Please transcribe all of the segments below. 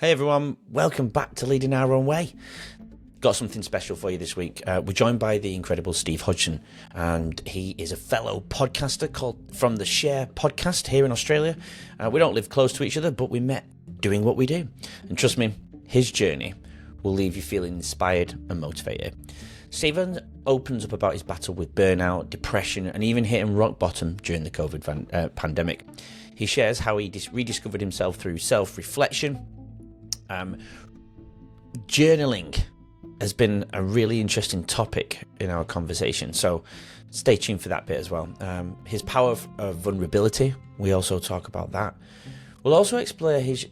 Hey everyone, welcome back to Leading Our Own Way. Got something special for you this week. We're joined by the incredible Steve Hodgson, and he is a fellow podcaster called from the Share podcast here in Australia. We don't live close to each other, but we met doing what we do. And trust me, his journey will leave you feeling inspired and motivated. Stephen opens up about his battle with burnout, depression, and even hitting rock bottom during the COVID pandemic. He shares how he rediscovered himself through self-reflection. Journaling has been a really interesting topic in our conversation, so stay tuned for that bit as well. His power of vulnerability, we also talk about that. We'll also explore his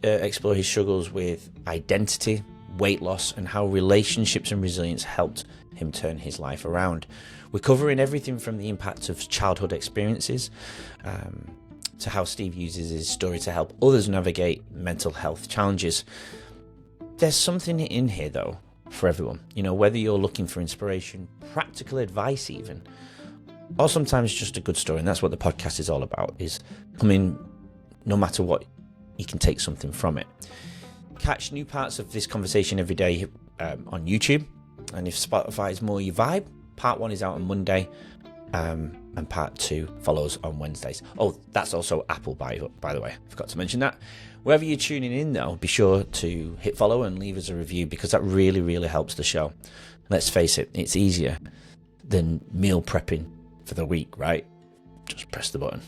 struggles with identity, weight loss, and how relationships and resilience helped him turn his life around. We're covering everything from the impact of childhood experiences to how Steve uses his story to help others navigate mental health challenges. There's something in here though for everyone, whether you're looking for inspiration, practical advice even, or sometimes just a good story. And that's what the podcast is all about, is coming, no matter what, you can take something from it. Catch new parts of this conversation every day on YouTube. And if Spotify is more your vibe, part 1 is out on Monday, and part 2 follows on Wednesdays. Oh, that's also Apple, by the way. I forgot to mention that. Wherever you're tuning in, though, be sure to hit follow and leave us a review, because that really, really helps the show. Let's face it, it's easier than meal prepping for the week, right? Just press the button.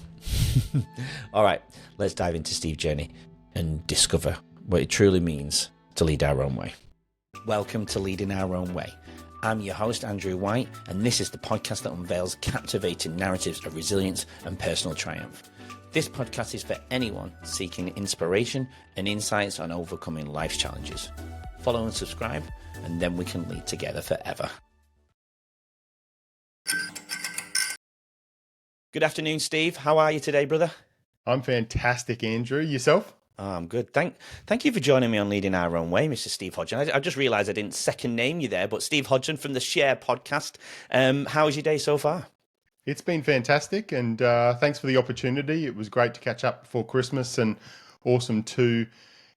All right, let's dive into Steve's journey and discover what it truly means to lead our own way. Welcome to Leading Our Own Way. I'm your host, Andrew White, and this is the podcast that unveils captivating narratives of resilience and personal triumph. This podcast is for anyone seeking inspiration and insights on overcoming life's challenges. Follow and subscribe, and then we can lead together forever. Good afternoon, Steve. How are you today, brother? I'm fantastic, Andrew. Yourself? Oh, I'm good. Thank you for joining me on Leading Our Own Way, Mr. Steve Hodgson. I just realised I didn't second name you there, but Steve Hodgson from the Share podcast. How's your day so far? It's been fantastic, and thanks for the opportunity. It was great to catch up before Christmas, and awesome to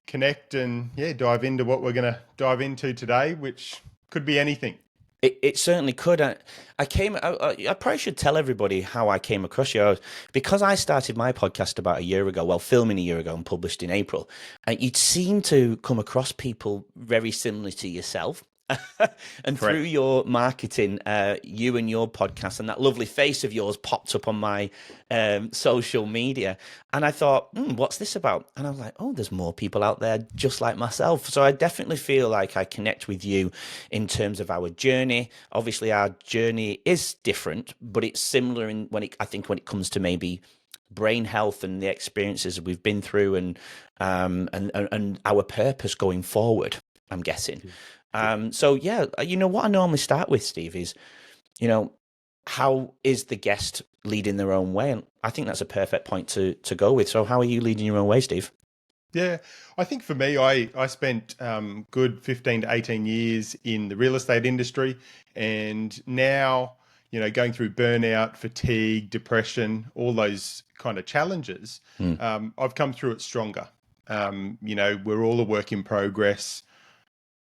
connect and dive into what we're going to dive into today, which could be anything. It certainly could. I probably should tell everybody how I came across you. Because I started my podcast about a year ago, filming a year ago and published in April, and you'd seem to come across people very similar to yourself. And Correct. Through your marketing, you and your podcast and that lovely face of yours popped up on my social media. And I thought, what's this about? And I was like, oh, there's more people out there just like myself. So I definitely feel like I connect with you in terms of our journey. Obviously, our journey is different, but it's similar when it comes to maybe brain health and the experiences we've been through and our purpose going forward, I'm guessing. So what I normally start with, Steve, is, how is the guest leading their own way? And I think that's a perfect point to go with. So how are you leading your own way, Steve? Yeah, I think for me, I spent good 15 to 18 years in the real estate industry, and now, going through burnout, fatigue, depression, all those kind of challenges, I've come through it stronger. We're all a work in progress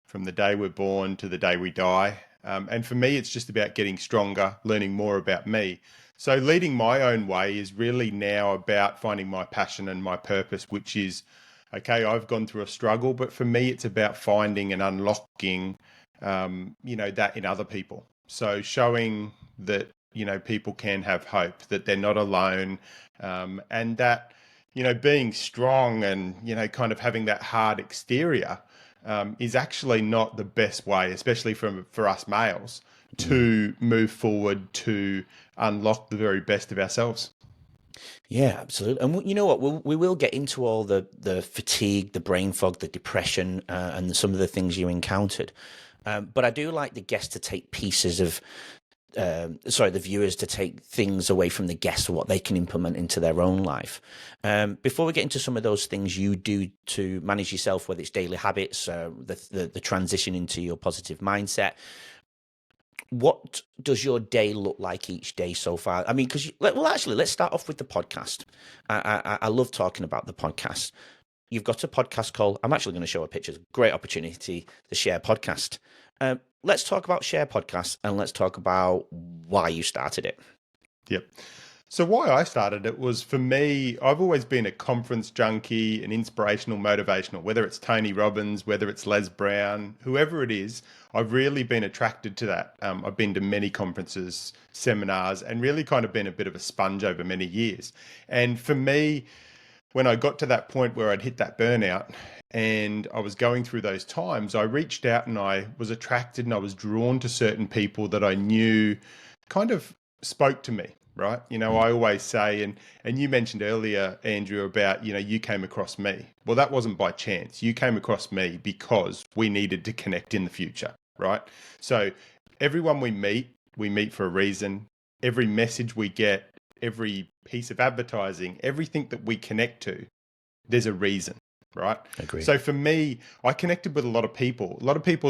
from the day we're born to the day we die. And for me, it's just about getting stronger, learning more about me. So leading my own way is really now about finding my passion and my purpose, which is, okay, I've gone through a struggle, but for me, it's about finding and unlocking, that in other people. So showing that, people can have hope, that they're not alone, and that, being strong and, kind of having that hard exterior is actually not the best way, especially for us males, to move forward to unlock the very best of ourselves. Yeah, absolutely. And you know what? We will get into all the fatigue, the brain fog, the depression, and some of the things you encountered. But I do like the guests to take pieces of, the viewers to take things away from the guests, what they can implement into their own life. Before we get into some of those things you do to manage yourself, whether it's daily habits, the transition into your positive mindset, what does your day look like each day so far? I mean, let's start off with the podcast. I love talking about the podcast. you've got a podcast called, I'm actually going to show a picture, great opportunity to share podcast. Let's talk about share podcasts, and let's talk about why you started it. Yep. So why I started it was, for me, I've always been a conference junkie, an inspirational, motivational, whether it's Tony Robbins, whether it's Les Brown, whoever it is, I've really been attracted to that. I've been to many conferences, seminars, and really kind of been a bit of a sponge over many years. And for me, when I got to that point where I'd hit that burnout and I was going through those times, I reached out and I was attracted and I was drawn to certain people that I knew kind of spoke to me. Right. I always say, and you mentioned earlier, Andrew, about, you came across me. Well, that wasn't by chance. You came across me because we needed to connect in the future. Right. So everyone we meet for a reason. Every message we get, every piece of advertising, everything that we connect to, there's a reason. Right. Agreed. So for me, I connected with a lot of people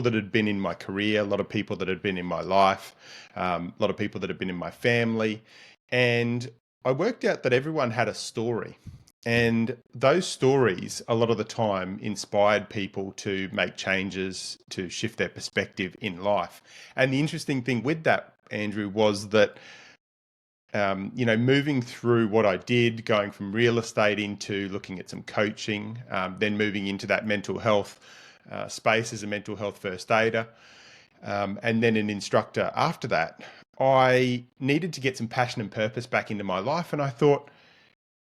that had been in my career, a lot of people that had been in my life, a lot of people that had been in my family. And I worked out that everyone had a story. And those stories, a lot of the time, inspired people to make changes, to shift their perspective in life. And the interesting thing with that, Andrew, was that, moving through what I did, going from real estate into looking at some coaching, then moving into that mental health space as a mental health first aider, and then an instructor after that, I needed to get some passion and purpose back into my life. And I thought,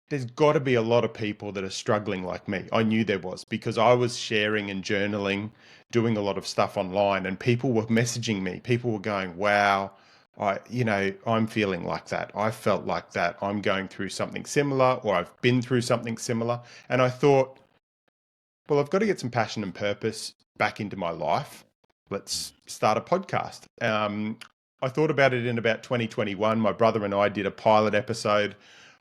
there's got to be a lot of people that are struggling like me. I knew there was, because I was sharing and journaling, doing a lot of stuff online, and people were messaging me. People were going, wow, I'm feeling like that. I felt like that. I'm going through something similar, or I've been through something similar. And I thought, well, I've got to get some passion and purpose back into my life. Let's start a podcast. I thought about it in about 2021. My brother and I did a pilot episode.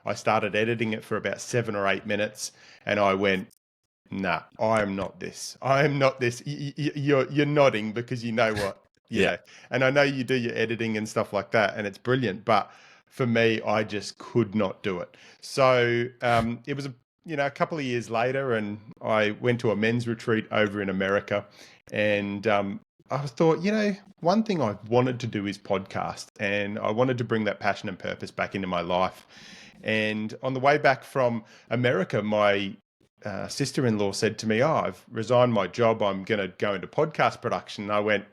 I started editing it for about 7 or 8 minutes, and I went, nah, I am not this. I am not this. You're nodding because you know what, Yeah. And I know you do your editing and stuff like that, and it's brilliant. But for me, I just could not do it. So it was a couple of years later, and I went to a men's retreat over in America, and I thought, one thing I wanted to do is podcast, and I wanted to bring that passion and purpose back into my life. And on the way back from America, my sister-in-law said to me, I've resigned my job. I'm going to go into podcast production. And I went,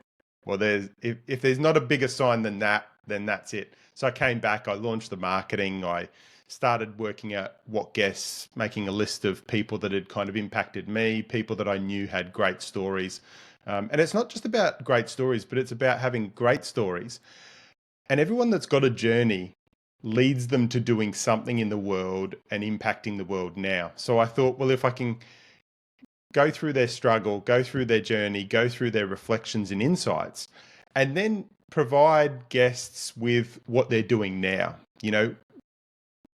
well, if there's not a bigger sign than that, then that's it. So I came back, I launched the marketing, I started working out what guests, making a list of people that had kind of impacted me, people that I knew had great stories. And it's not just about great stories, but it's about having great stories. And everyone that's got a journey leads them to doing something in the world and impacting the world now. So I thought, well, if I can go through their struggle, go through their journey, go through their reflections and insights, and then provide guests with what they're doing now,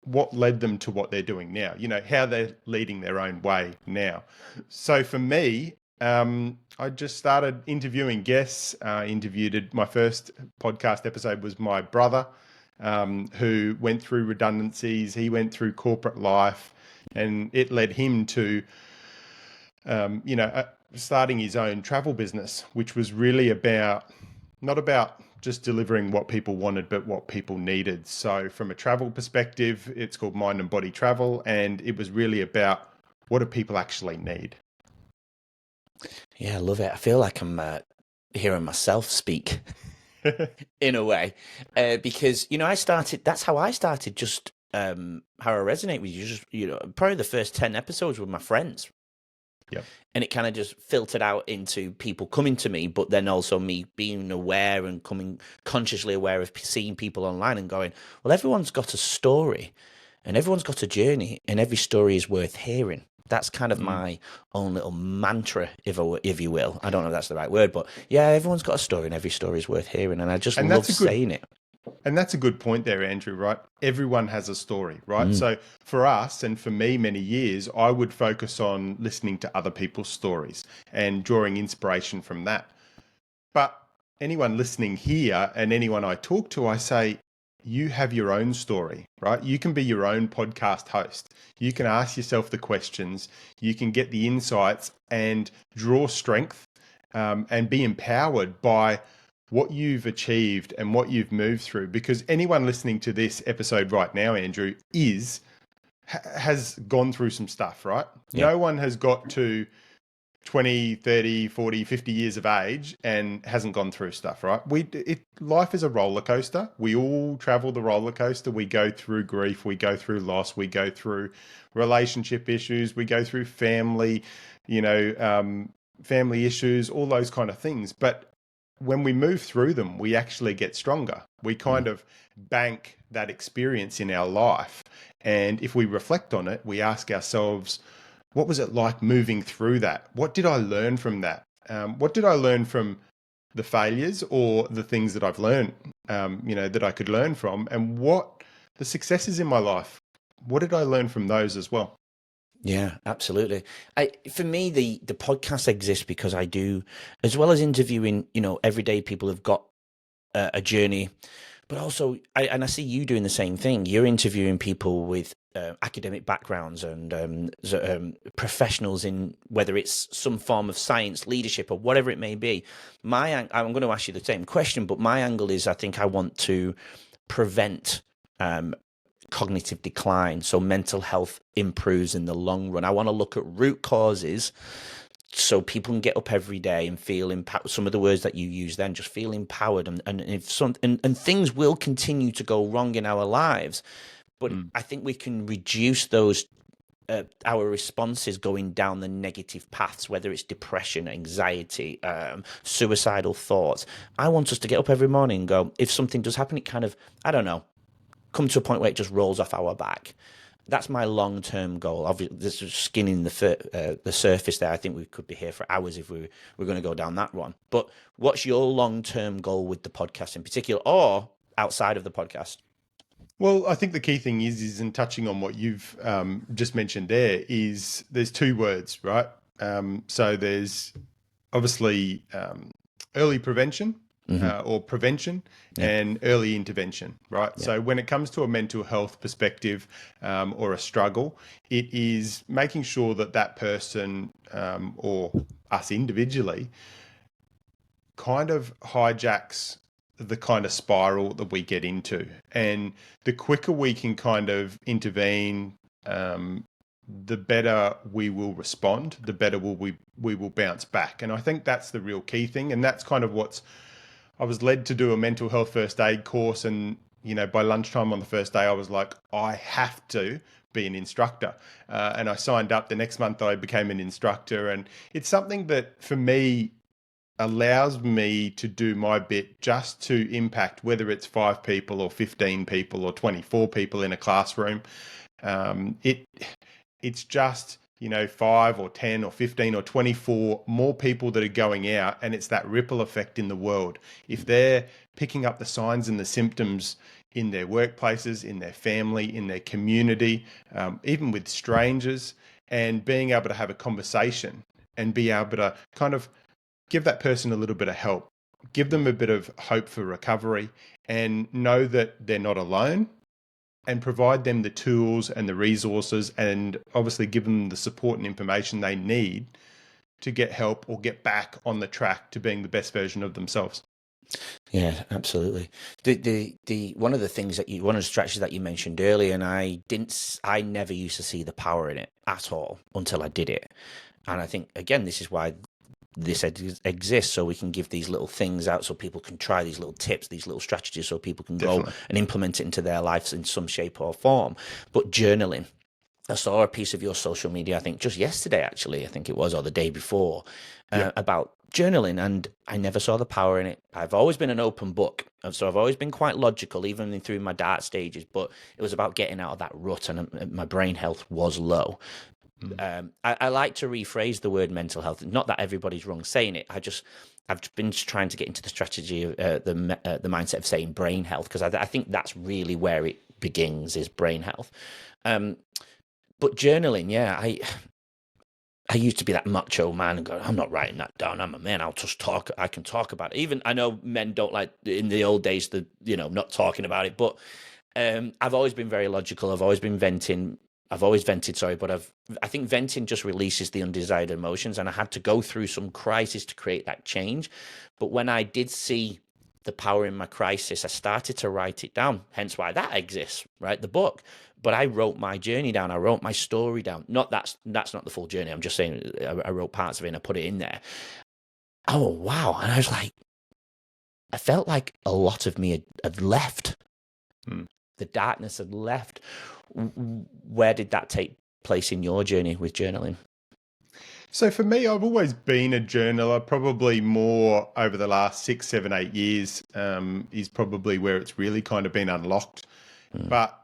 what led them to what they're doing now, how they're leading their own way now. So for me, I just started interviewing guests. My first podcast episode was my brother, who went through redundancies. He went through corporate life, and it led him to, starting his own travel business, which was really not about just delivering what people wanted, but what people needed. So from a travel perspective, it's called Mind and Body Travel. And it was really about, what do people actually need? Yeah, I love it. I feel like I'm hearing myself speak in a way, because that's how I started. Just how I resonate with you. Just probably the first 10 episodes with my friends. Yep. And it kind of just filtered out into people coming to me, but then also me being aware and coming consciously aware of seeing people online and going, well, everyone's got a story and everyone's got a journey, and every story is worth hearing. That's kind of my own little mantra, if you will. I don't know if that's the right word, but yeah, everyone's got a story and every story is worth hearing. And I just love saying it. And that's a good point there, Andrew, right? Everyone has a story, right? So for us, and for me many years, I would focus on listening to other people's stories and drawing inspiration from that. But anyone listening here and anyone I talk to, I say, you have your own story, right? You can be your own podcast host. You can ask yourself the questions, you can get the insights and draw strength, and be empowered by what you've achieved and what you've moved through. Because anyone listening to this episode right now, Andrew, has gone through some stuff, right? Yeah. No one has got to 20, 30, 40, 50 years of age and hasn't gone through stuff, right? Life is a roller coaster. We all travel the roller coaster. We go through grief, we go through loss, we go through relationship issues, we go through family, family issues, all those kind of things. But when we move through them, we actually get stronger. We kind of bank that experience in our life. And if we reflect on it, we ask ourselves, what was it like moving through that? What did I learn from that? What did I learn from the failures or the things that I've learned, that I could learn from? And what the successes in my life, what did I learn from those as well? Yeah, absolutely. For me, the podcast exists because I do, as well as interviewing, everyday people who've got a journey, but also, I see you doing the same thing. You're interviewing people with academic backgrounds and professionals in whether it's some form of science, leadership, or whatever it may be. I'm going to ask you the same question, but my angle is I think I want to prevent cognitive decline, so mental health improves in the long run. I want to look at root causes so people can get up every day and feel empowered. Some of the words that you use then, just feel empowered, and if and things will continue to go wrong in our lives, but I think we can reduce those our responses going down the negative paths, whether it's depression, anxiety, suicidal thoughts. I want us to get up every morning and go, if something does happen, it kind of, I don't know, come to a point where it just rolls off our back. That's my long-term goal. Obviously, this is skinning the surface there. I think we could be here for hours if we're going to go down that one. But what's your long-term goal with the podcast in particular, or outside of the podcast? Well, I think the key thing is in touching on what you've just mentioned there, is there's two words, right? So there's obviously early prevention, or prevention, and early intervention, right? Yeah. So when it comes to a mental health perspective, or a struggle, it is making sure that person, or us individually, kind of hijacks the kind of spiral that we get into. And the quicker we can kind of intervene, the better we will respond, the better we will bounce back. And I think that's the real key thing. And that's kind of I was led to do a mental health first aid course. And, by lunchtime on the first day, I was like, I have to be an instructor. And I signed up. The next month I became an instructor. And it's something that for me allows me to do my bit just to impact, whether it's 5 people or 15 people or 24 people in a classroom. It's just, 5 or 10 or 15 or 24 more people that are going out, and it's that ripple effect in the world. If they're picking up the signs and the symptoms in their workplaces, in their family, in their community, even with strangers, and being able to have a conversation and be able to kind of give that person a little bit of help, give them a bit of hope for recovery, and know that they're not alone, and provide them the tools and the resources, and obviously give them the support and information they need to get help or get back on the track to being the best version of themselves. Yeah, absolutely. One of the strategies that you mentioned earlier, and I never used to see the power in it at all until I did it. And I think, again, this is why this exists, so we can give these little things out so people can try these little tips, these little strategies, so people can go and implement it into their lives in some shape or form. But journaling, I saw a piece of your social media, I think just yesterday, actually, I think it was, or the day before, about journaling, and I never saw the power in it. I've always been an open book, so I've always been quite logical, even through my dark stages, but it was about getting out of that rut, and my brain health was low. I like to rephrase the word mental health. Not that everybody's wrong saying it. I've been trying to get into the strategy of the mindset of saying brain health, because I think that's really where it begins, is brain health. But journaling, I used to be that macho man and go, I'm not writing that down. I'm a man. I'll just talk. I can talk about it. Even I know men don't like in the old days, not talking about it. But I've always been very logical. I've always been venting. I've always vented, sorry, but I think venting just releases the undesired emotions, and I had to go through some crisis to create that change. But when I did see the power in my crisis, I started to write it down. Hence why that exists, right? The book. But I wrote my journey down. I wrote my story down. That's not the full journey. I'm just saying I wrote parts of it and I put it in there. Oh, wow. And I was like, I felt like a lot of me had left. The darkness had left. Where did that take place in your journey with journaling? So for me, I've always been a journaler, probably more over the last 6, 7, 8 years is probably where it's really kind of been unlocked. But,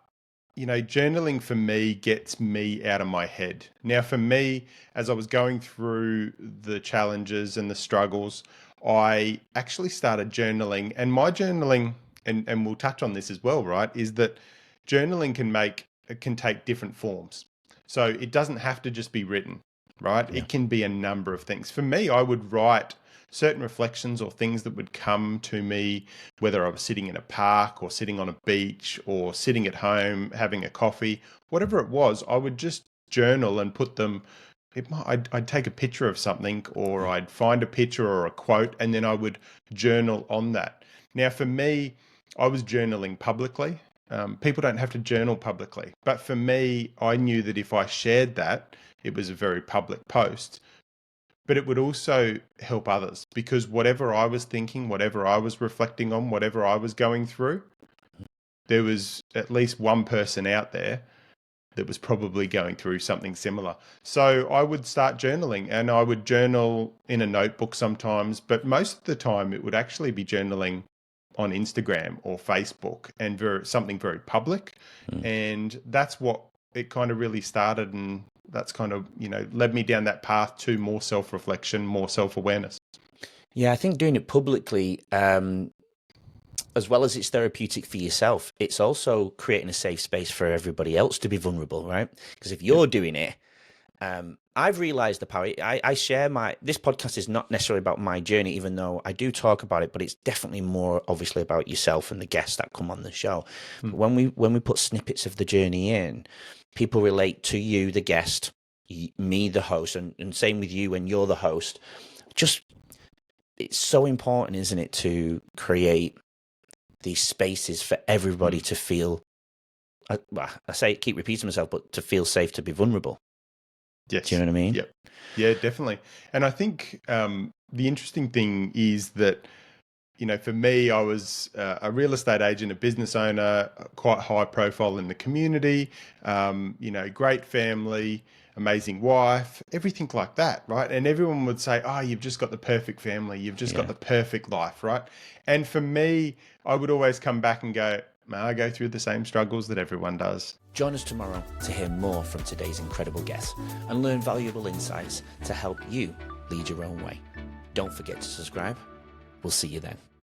journaling for me gets me out of my head. Now, for me, as I was going through the challenges and the struggles, I actually started journaling. And my journaling, and we'll touch on this as well, right, is that journaling can take different forms. So it doesn't have to just be written. Right? Yeah. It can be a number of things. For me, I would write certain reflections or things that would come to me, whether I was sitting in a park or sitting on a beach or sitting at home having a coffee, whatever it was, I would just journal and put them. I'd take a picture of something, or I'd find a picture or a quote, and then I would journal on that. Now, for me, I was journaling publicly. People don't have to journal publicly. But for me, I knew that if I shared that, it was a very public post, but it would also help others, because whatever I was thinking, whatever I was reflecting on, whatever I was going through, there was at least one person out there that was probably going through something similar. So I would start journaling, and I would journal in a notebook sometimes, but most of the time it would actually be journaling on Instagram or Facebook, and something very public. And that's what it kind of really started, and that's kind of, led me down that path to more self-reflection, more self-awareness. Yeah, I think doing it publicly, as well as it's therapeutic for yourself, it's also creating a safe space for everybody else to be vulnerable, right? Because if you're doing it, I've realized the power. I share this podcast is not necessarily about my journey, even though I do talk about it, but it's definitely more obviously about yourself and the guests that come on the show. But when we put snippets of the journey in, people relate to you, the guest, me, the host, and same with you when you're the host. Just, it's so important, isn't it, to create these spaces for everybody to feel, I keep repeating myself, but to feel safe to be vulnerable. Yes. Do you know what I mean? Yep. Yeah, definitely. And I think the interesting thing is that, for me, I was a real estate agent, a business owner, quite high profile in the community, great family, amazing wife, everything like that, right? And everyone would say, oh, you've just got the perfect family. You've just got the perfect life, right? And for me, I would always come back and go, I go through the same struggles that everyone does. Join us tomorrow to hear more from today's incredible guests and learn valuable insights to help you lead your own way. Don't forget to subscribe. We'll see you then.